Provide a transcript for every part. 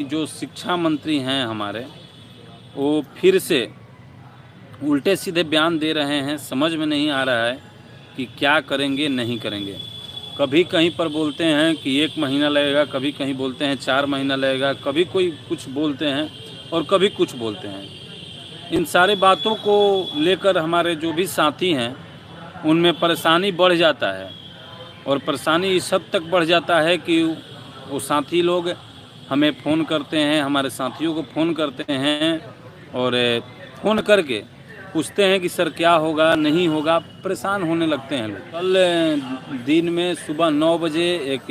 जो शिक्षा मंत्री हैं हमारे, वो फिर से उल्टे सीधे बयान दे रहे हैं। समझ में नहीं आ रहा है कि क्या करेंगे नहीं करेंगे। कभी कहीं पर बोलते हैं कि 1 महीना लगेगा, कभी कहीं बोलते हैं 4 महीना लगेगा, कभी कोई कुछ बोलते हैं और कभी कुछ बोलते हैं। इन सारी बातों को लेकर हमारे जो भी साथी हैं उनमें परेशानी बढ़ जाता है, और परेशानी इस हद तक बढ़ जाता है कि वो साथी लोग हमें फ़ोन करते हैं, हमारे साथियों को फ़ोन करते हैं और फ़ोन करके पूछते हैं कि सर क्या होगा नहीं होगा, परेशान होने लगते हैं लोग। कल दिन में सुबह 9 बजे एक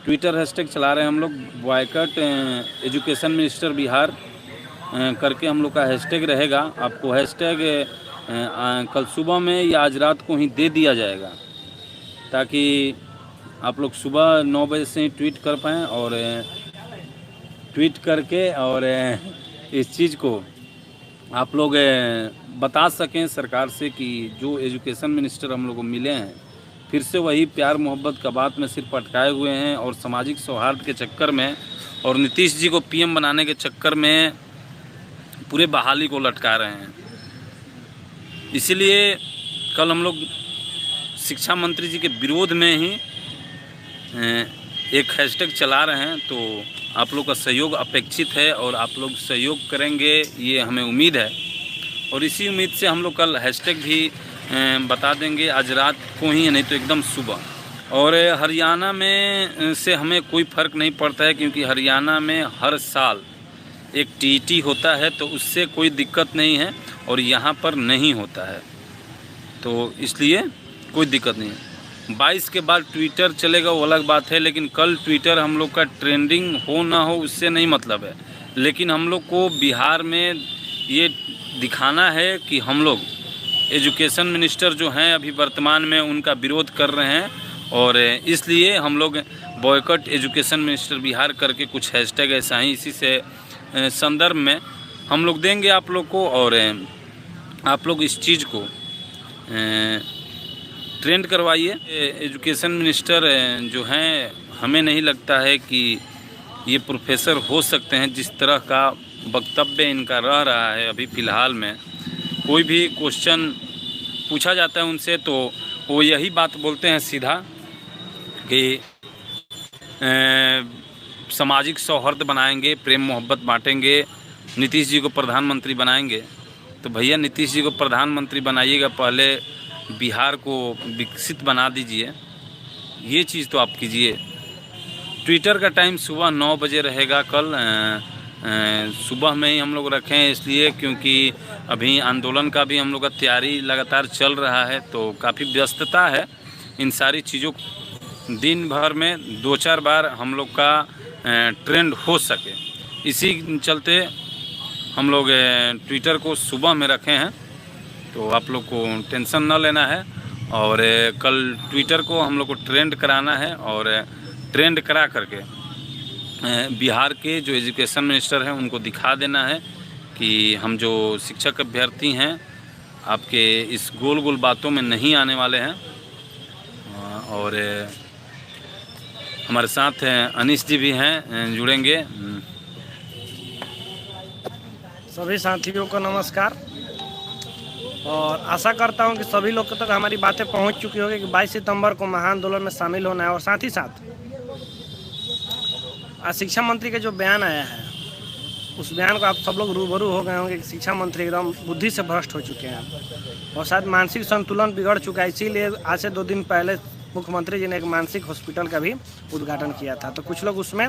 ट्विटर हैशटैग चला रहे हैं हम लोग, बॉयकॉट एजुकेशन मिनिस्टर बिहार करके हम लोग का हैशटैग रहेगा। आपको हैशटैग कल सुबह में या आज रात को ही दे दिया जाएगा, ताकि आप लोग सुबह 9 बजे से ही ट्वीट कर पाएँ और ट्वीट करके और इस चीज़ को आप लोग बता सकें सरकार से कि जो एजुकेशन मिनिस्टर हम लोग को मिले हैं फिर से वही प्यार मोहब्बत का बात में सिर्फ अटकाए हुए हैं और सामाजिक सौहार्द के चक्कर में और नीतीश जी को पीएम बनाने के चक्कर में पूरे बहाली को लटका रहे हैं। इसीलिए कल हम लोग शिक्षा मंत्री जी के विरोध में ही एक हैशटैग चला रहे हैं। तो आप लोग का सहयोग अपेक्षित है और आप लोग सहयोग करेंगे ये हमें उम्मीद है, और इसी उम्मीद से हम लोग कल हैशटैग भी बता देंगे आज रात को ही, नहीं तो एकदम सुबह। और हरियाणा में से हमें कोई फ़र्क नहीं पड़ता है, क्योंकि हरियाणा में हर साल एक टीटी होता है, तो उससे कोई दिक्कत नहीं है और यहाँ पर नहीं होता है, तो इसलिए कोई दिक्कत नहीं है। 22 के बाद ट्विटर चलेगा वो अलग बात है, लेकिन कल ट्विटर हम लोग का ट्रेंडिंग हो ना हो उससे नहीं मतलब है, लेकिन हम लोग को बिहार में ये दिखाना है कि हम लोग एजुकेशन मिनिस्टर जो हैं अभी वर्तमान में उनका विरोध कर रहे हैं, और इसलिए हम लोग बॉयकॉट एजुकेशन मिनिस्टर बिहार करके कुछ हैशटैग ऐसा ही इसी से संदर्भ में हम लोग देंगे आप लोग को, और आप लोग इस चीज़ को ट्रेंड करवाइए। एजुकेशन मिनिस्टर जो हैं हमें नहीं लगता है कि ये प्रोफेसर हो सकते हैं। जिस तरह का वक्तव्य इनका रह रहा है अभी फ़िलहाल में, कोई भी क्वेश्चन पूछा जाता है उनसे तो वो यही बात बोलते हैं सीधा कि सामाजिक सौहार्द बनाएंगे, प्रेम मोहब्बत बांटेंगे, नीतीश जी को प्रधानमंत्री बनाएंगे। तो भैया नीतीश जी को प्रधानमंत्री बनाइएगा, पहले बिहार को विकसित बना दीजिए, ये चीज़ तो आप कीजिए। ट्विटर का टाइम सुबह 9 बजे रहेगा कल, सुबह में ही हम लोग रखें इसलिए क्योंकि अभी आंदोलन का भी हम लोग का तैयारी लगातार चल रहा है, तो काफ़ी व्यस्तता है इन सारी चीज़ों को दिन भर में 2-4 बार हम लोग का ट्रेंड हो सके, इसी चलते हम लोग ट्विटर को सुबह में रखे हैं। तो आप लोग को टेंशन न लेना है, और कल ट्विटर को हम लोग को ट्रेंड कराना है, और ट्रेंड करा करके बिहार के जो एजुकेशन मिनिस्टर हैं उनको दिखा देना है कि हम जो शिक्षक अभ्यर्थी हैं आपके इस गोल गोल बातों में नहीं आने वाले हैं। और हमारे साथ अनीश जी भी हैं, जुड़ेंगे। सभी साथियों को नमस्कार, और आशा करता हूं कि सभी लोग तक हमारी बातें पहुंच चुकी होगी कि 22 सितंबर को महाआंदोलन में शामिल होना है। और साथ ही साथ आज शिक्षा मंत्री का जो बयान आया है उस बयान को आप सब लोग रूबरू हो गए होंगे कि शिक्षा मंत्री एकदम बुद्धि से भ्रष्ट हो चुके हैं और शायद मानसिक संतुलन बिगड़ चुका है। इसीलिए आज से 2 दिन पहले मुख्यमंत्री जी ने एक मानसिक हॉस्पिटल का भी उद्घाटन किया था, तो कुछ लोग उसमें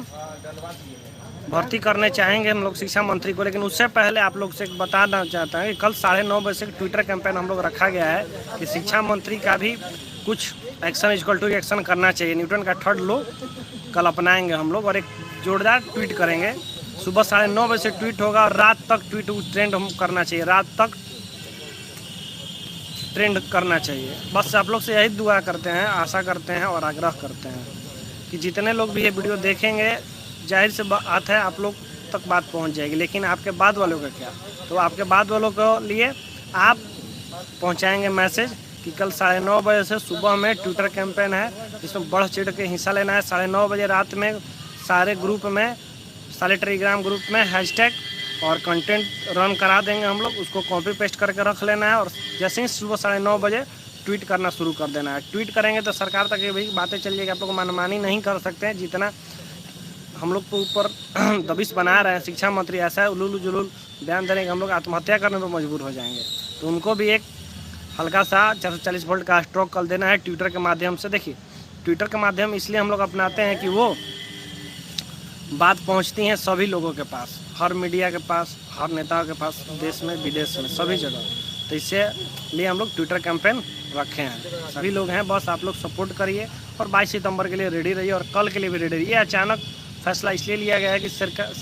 भर्ती करने चाहेंगे हम लोग शिक्षा मंत्री को। लेकिन उससे पहले आप लोग से बताना चाहता हूँ कि कल 9:30 बजे से ट्विटर कैंपेन हम लोग रखा गया है कि शिक्षा मंत्री का भी कुछ एक्शन इक्वल टू एक्शन करना चाहिए। न्यूटन का 3rd लॉ कल अपनाएंगे हम लोग और एक जोरदार ट्वीट करेंगे। सुबह 9:30 बजे से ट्वीट होगा और रात तक ट्वीट ट्रेंड हम करना चाहिए, रात तक ट्रेंड करना चाहिए। बस आप लोग से यही दुआ करते हैं, आशा करते हैं और आग्रह करते हैं कि जितने लोग भी ये वीडियो देखेंगे, जाहिर से बात है आप लोग तक बात पहुंच जाएगी। लेकिन आपके बाद वालों का क्या? तो आपके बाद वालों के लिए आप पहुंचाएंगे मैसेज कि कल 9:30 बजे से सुबह में ट्विटर कैंपेन है, जिसमें बढ़ चढ़ के हिस्सा लेना है। 9:30 बजे रात में सारे ग्रुप में सारे टेलीग्राम ग्रुप में हैशटैग और कंटेंट रन करा देंगे हम लोग, उसको कॉपी पेस्ट करके रख लेना है और जैसे ही सुबह 9:30 बजे ट्वीट करना शुरू कर देना है। ट्वीट करेंगे तो सरकार तक ये भी बातें चल जाएगी। आप लोग मनमानी नहीं कर सकते हैं, जितना हम लोग को ऊपर दबिश बना रहे हैं शिक्षा मंत्री, ऐसा उलूल जुलूल बयान देने के हम लोग आत्महत्या करने पर मजबूर हो जाएंगे। तो उनको भी एक हल्का सा 440 वोल्ट का स्ट्रोक कर देना है ट्विटर के माध्यम से। देखिए ट्विटर के माध्यम इसलिए हम लोग अपनाते हैं कि वो बात पहुंचती है सभी लोगों के पास, हर मीडिया के पास, हर नेताओं के पास, देश में विदेश में सभी जगह। तो इससे लिए हम लोग ट्विटर कैंपेन रखे हैं। सभी लोग हैं, बस आप लोग सपोर्ट करिए और 22 सितंबर के लिए रेडी रहिए और कल के लिए भी रेडी रहिए। ये अचानक फैसला इसलिए लिया गया है कि सरकार,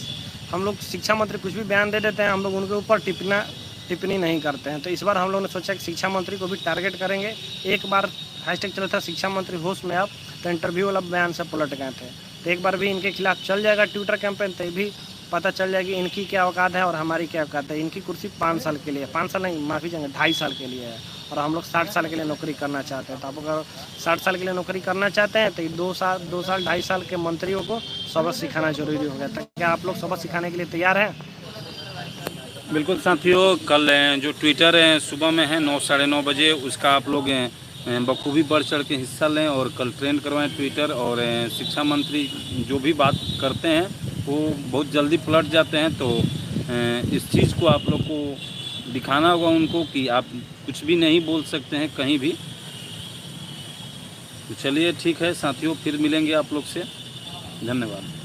हम लोग शिक्षा मंत्री कुछ भी बयान दे देते हैं, हम लोग उनके ऊपर टिप्पणी नहीं करते हैं। तो इस बार हम लोगों ने सोचा कि शिक्षा मंत्री को भी टारगेट करेंगे। एक बार हैशटैग चला था शिक्षा मंत्री होश में, अब तो इंटरव्यू वाला बयान से पलट गए थे। तो एक बार भी इनके खिलाफ चल जाएगा ट्विटर कैंपेन, तो ये भी पता चल जाएगी इनकी क्या औकात है और हमारी क्या औकात है। इनकी कुर्सी 5 साल के लिए, 5 साल नहीं माफ़ी चाहेंगे 2.5 साल के लिए है और हम लोग 60 साल के लिए नौकरी करना चाहते हैं। तो आप अगर 60 साल के लिए नौकरी करना चाहते हैं तो 2 साल 2.5 साल के मंत्रियों को सबक सिखाना जरूरी हो गया। तो क्या आप लोग सबक सिखाने के लिए तैयार हैं? बिल्कुल साथियों, कल जो ट्विटर सुबह में है 9 साढ़े 9 बजे, उसका आप लोग बखूबी बढ़ चढ़ के हिस्सा लें और कल ट्रेंड करवाएं ट्विटर। और शिक्षा मंत्री जो भी बात करते हैं वो बहुत जल्दी पलट जाते हैं। तो इस चीज़ को आप लोग को दिखाना होगा उनको कि आप कुछ भी नहीं बोल सकते हैं कहीं भी। तो चलिए ठीक है साथियों, फिर मिलेंगे आप लोग से। धन्यवाद।